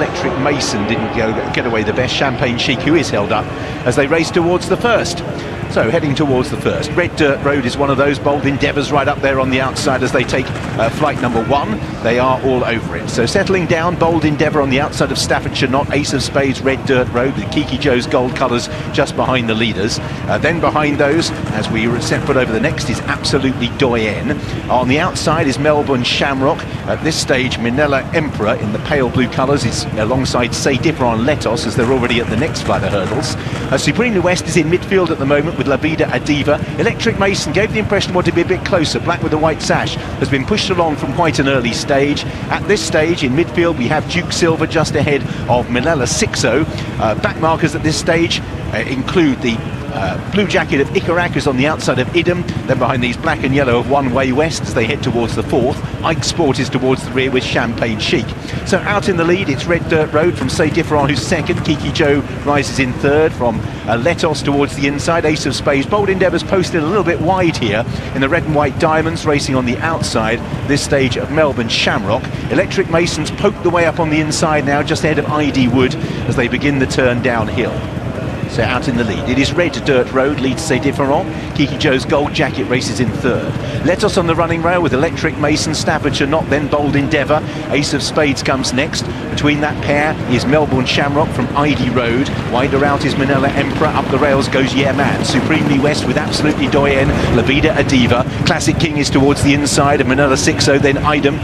Electric Mason didn't get away the best. Champagne Chic, who is held up as they race towards the first. So heading towards the first. Red Dirt Road is one of those. Bold Endeavours right up there on the outside as they take flight number 1. They are all over it. So settling down, Bold Endeavour on the outside of Staffordshire Knot, Ace of Spades, Red Dirt Road with Kiki Joe's gold colours just behind the leaders. Then behind those, as we set foot over the next, is Absolutely Doyen. On the outside is Melbourne Shamrock. At this stage, Minella Emperor in the pale blue colours is alongside Say Differon Letos as they're already at the next flight of hurdles. Supremely West is in midfield at the moment with Lavida Adiva. Electric Mason gave the impression of wanting to be a bit closer. Black with a white sash has been pushed along from quite an early stage. At this stage in midfield we have Duke Silver just ahead of Minella 6-0. Back markers at this stage include the blue jacket of Ikarak is on the outside of Idem. Then behind these black and yellow of One Way West as they head towards the fourth. Ike Sport is towards the rear with Champagne Chic. So out in the lead it's Red Dirt Road from Say Differon who's second. Kiki Joe rises in third from Letos towards the inside. Ace of Spades. Bold Endeavours posted a little bit wide here in the red and white diamonds racing on the outside this stage of Melbourne Shamrock. Electric Masons poke the way up on the inside now just ahead of ID Wood as they begin the turn downhill. So out in the lead, it is Red Dirt Road, leads Say Differon. Kiki Joe's gold jacket races in third. Letos on the running rail with Electric Mason, Staffordshire Knot, then Bold Endeavour. Ace of Spades comes next. Between that pair is Melbourne Shamrock from ID Road. Wider out is Minella Emperor. Up the rails goes Yeah Man. Supremely West with Absolutely Doyen, Lavida Adiva. Classic King is towards the inside of Minella 6-0, then Idem.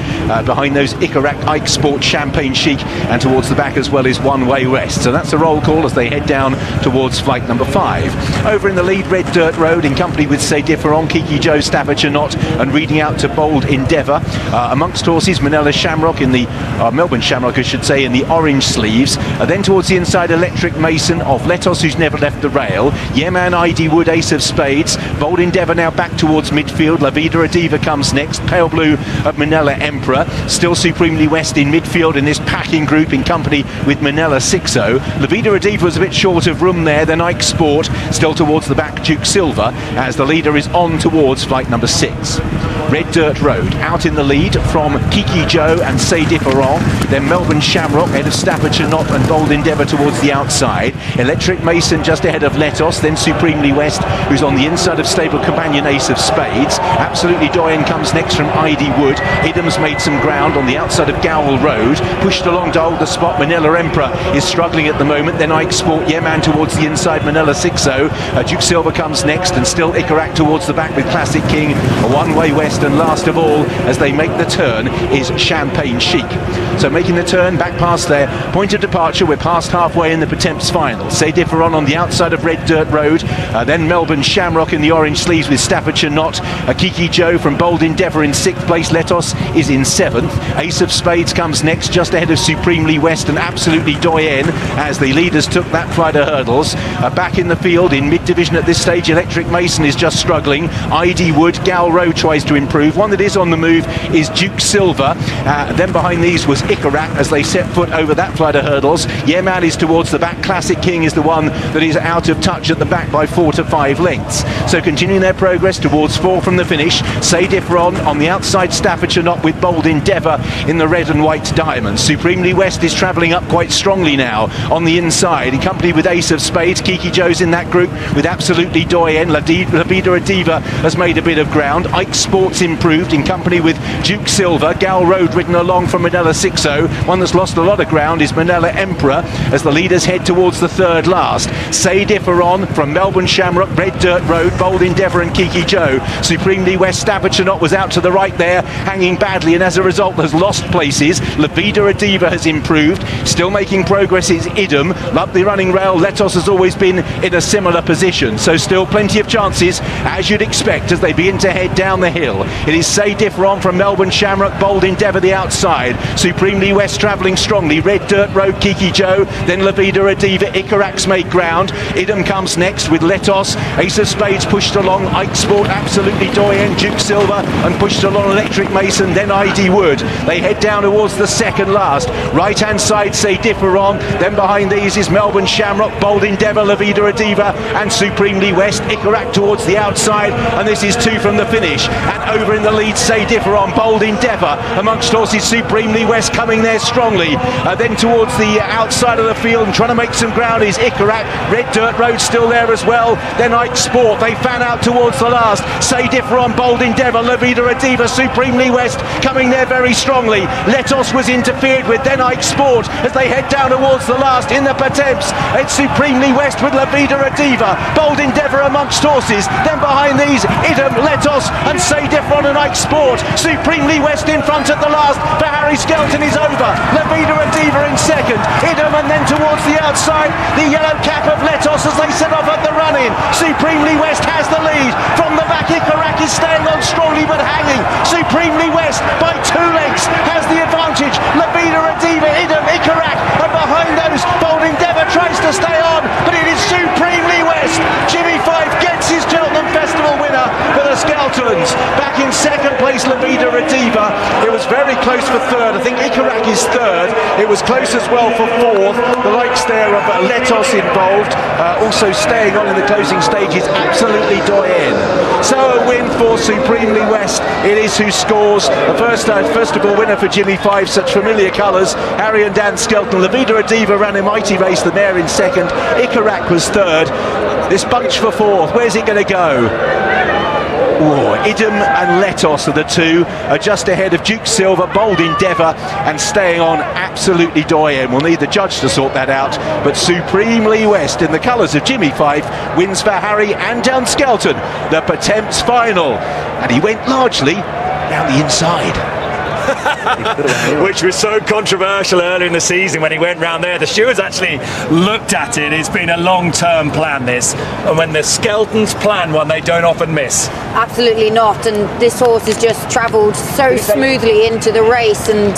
Behind those Ikarak, Ike Sport, Champagne Chic, and towards the back as well is One Way West. So that's a roll call as they head down towards flight number 5. Over in the lead, Red Dirt Road in company with Say Differon, Kiki Joe, Staffordshire Knot, and reading out to Bold Endeavour. Amongst horses, Minella Shamrock in the Melbourne Shamrock, I should say, in the orange sleeves. Then towards the inside, Electric Mason of Letos, who's never left the rail. Yeah Man, ID Wood, Ace of Spades. Bold Endeavour now back towards midfield. Lavida Adiva comes next. Pale blue of Minella Emperor. Still Supremely West in midfield in this packing group in company with Minella 6-0. Lavida Adiva was a bit short of room there. Then Ike Sport still towards the back, Duke Silver, as the leader is on towards flight number 6. Red Dirt Road out in the lead from Kiki Joe and Say Differon. Then Melbourne Shamrock ahead of Staffordshire Knot and Bold Endeavour towards the outside. Electric Mason just ahead of Letos, then Supremely West, who's on the inside of stable companion Ace of Spades. Absolutely Doyen comes next from ID Wood. Idem's made some ground on the outside of Gowell Road, pushed along to hold the spot. Minella Emperor is struggling at the moment. Then Ike Sport, Yeah Man towards the inside, Minella 6-0. Duke Silver comes next, and still Ikarak towards the back with Classic King. A One Way West, and last of all, as they make the turn, is Champagne Chic. So making the turn back past their point of departure, we're past halfway in the Pertemps final. Say Differon on the outside of Red Dirt Road, then Melbourne Shamrock in the orange sleeves with Staffordshire Knot. Kiki Joe from Bold Endeavour in 6th place. Letos is in 7th. Ace of Spades comes next, just ahead of Supremely West and Absolutely Doyen, as the leaders took that flight of hurdles. Back in the field in mid-division at this stage, Electric Mason is just struggling. ID Wood, Gowell Road tries to improve. One that is on the move is Duke Silver. Then behind these was Ikarak as they set foot over that flight of hurdles. Yeah Man is towards the back. Classic King is the one that is out of touch at the back by 4 to 5 lengths. So continuing their progress towards 4 from the finish. Say Differon on the outside, Staffordshire Knot with Bold Endeavour in the red and white diamonds. Supremely West is travelling up quite strongly now on the inside in company with Ace of Spades. Kiki Joe's in that group with Absolutely Doyen. Lavida Adiva has made a bit of ground. Ike Sports improved in company with Duke Silver. Gowell Road ridden along from Minella 6-0. One that's lost a lot of ground is Minella Emperor as the leaders head towards the third last. Say Differon from Melbourne Shamrock, Red Dirt Road, Bold Endeavour and Kiki Joe. Supremely West, Staffordshire Knot was out to the right there, hanging badly, and as a result has lost places. Lavida Adiva has improved. Still making progress is Idem. Up the running rail, Letos has always been in a similar position, so still plenty of chances, as you'd expect, as they begin to head down the hill. It is Say Differon from Melbourne Shamrock, Bold Endeavour the outside. Supremely West travelling strongly. Red Dirt Road, Kiki Joe, then Lavida Adiva. Ikarak's made ground. Idem comes next with Letos. Ace of Spades pushed along. Ike Sport, Absolutely Doyen, Duke Silver, and pushed along Electric Mason, then ID Wood. They head down towards the second last. Right hand side, Say Differon. Then behind these is Melbourne Shamrock, Bold Endeavour, Lavida Adiva, and Supremely West. Ikarak towards the outside, and this is 2 from the finish. And over in the lead, Say Differon, Bold Endeavour amongst horses. Supremely West coming coming there strongly. Then towards the outside of the field and trying to make some ground is Ikarak. Red Dirt Road still there as well. Then Ike Sport, they fan out towards the last. Say Differ on Bold Endeavour. Lavida Adiva, Supremely West coming there very strongly. Letos was interfered with. Then Ike Sport as they head down towards the last in the Patemps. It's Supremely West with Lavida Adiva. Bold Endeavour amongst horses. Then behind these, Idem, Letos and Say Differ on Ike Sport. Supremely West in front at the last for Harry Skelton is over. Lavida Adiva in second. Idem, and then towards the outside, the yellow cap of Letos as they set off at the run-in. Supremely West has the lead. From the back, Ikarak is staying on strongly but hanging. Supremely West by 2 lengths has the advantage. Lavida Adiva, Idem, Ikarak, and behind those, Bold Endeavour tries to stay on, but it is Supremely West. Jimmy Fife gets his Cheltenham Festival winner for the Skeltons. Back in second place, Lavida Adiva. It was very close for third. I think Ikarak is third. It was close as well for fourth. The likes there of Letos involved, also staying on in the closing stages, absolutely doyen. So a win for Supremely West. It is who scores. The first of all winner for Jimmy Five, such familiar colours. Harry and Dan Skelton. Lavida Adiva ran a mighty race, the mare in second. Ikarak was third. This bunch for fourth, where's it going to go? Oh, Idem and Letos are the two, just ahead of Duke Silver, Bold Endeavour, and staying on absolutely doyen. We'll need the judge to sort that out, but Supremely West in the colours of Jimmy Fife wins for Harry and Dan Skelton the Patemps final, and he went largely down the inside. Which was so controversial earlier in the season when he went round there. The stewards actually looked at it. It's been a long-term plan, this, and when the Skeltons plan one, they don't often miss. Absolutely not, and this horse has just travelled so smoothly into the race and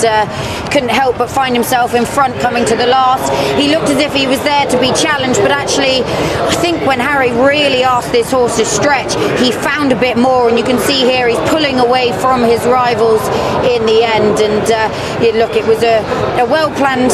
couldn't help but find himself in front coming to the last. He looked as if he was there to be challenged, but actually I think when Harry really asked this horse to stretch, he found a bit more, and you can see here he's pulling away from his rivals in the end. And look, it was a well-planned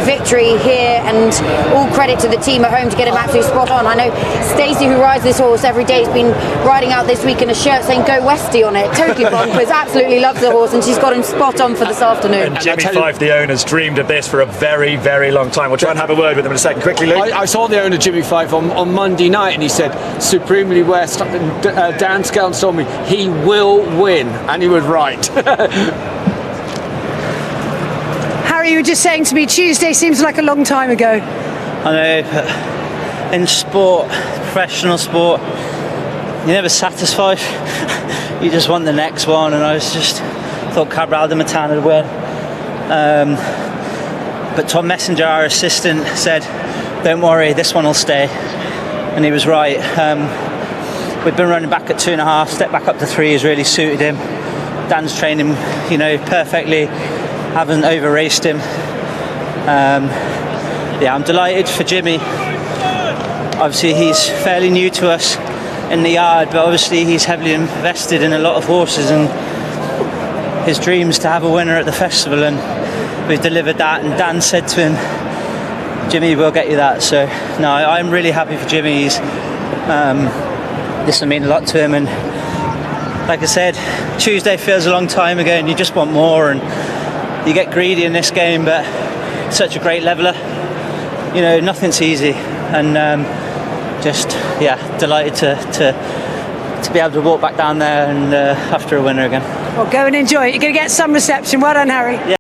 victory here, and all credit to the team at home to get him absolutely spot on. I know Stacey, who rides this horse every day, has been riding out this week in a shirt saying "Go Westy" on it. Totally bonkers. Absolutely loves the horse, and she's got him spot on for this afternoon. And Jimmy Fife, the owner's dreamed of this for a very, very long time. We'll try and have a word with him in a second. Quickly, Luke. I saw the owner, Jimmy Fife, on Monday night, and he said Supremely West. Dan Skelton told me he will win, and he was right. Harry, you were just saying to me Tuesday seems like a long time ago. I know, but in sport, professional sport, you're never satisfied. You just want the next one, and I thought Cabral de Matan would win. But Tom Messenger, our assistant, said, "Don't worry, this one will stay," and he was right. We've been running back at 2.5, step back up to 3 has really suited him. Dan's trained him, perfectly. Haven't over raced him. I'm delighted for Jimmy. Obviously he's fairly new to us in the yard, but obviously he's heavily invested in a lot of horses, and his dreams to have a winner at the festival, and we've delivered that. And Dan said to him, "Jimmy, we'll get you that." So no, I'm really happy for Jimmy. This will mean a lot to him, and like I said, Tuesday feels a long time ago, and you just want more, and you get greedy in this game, but such a great leveler. Nothing's easy, and delighted to be able to walk back down there and after a winner again. Well, go and enjoy it. You're going to get some reception. Well done, Harry. Yeah.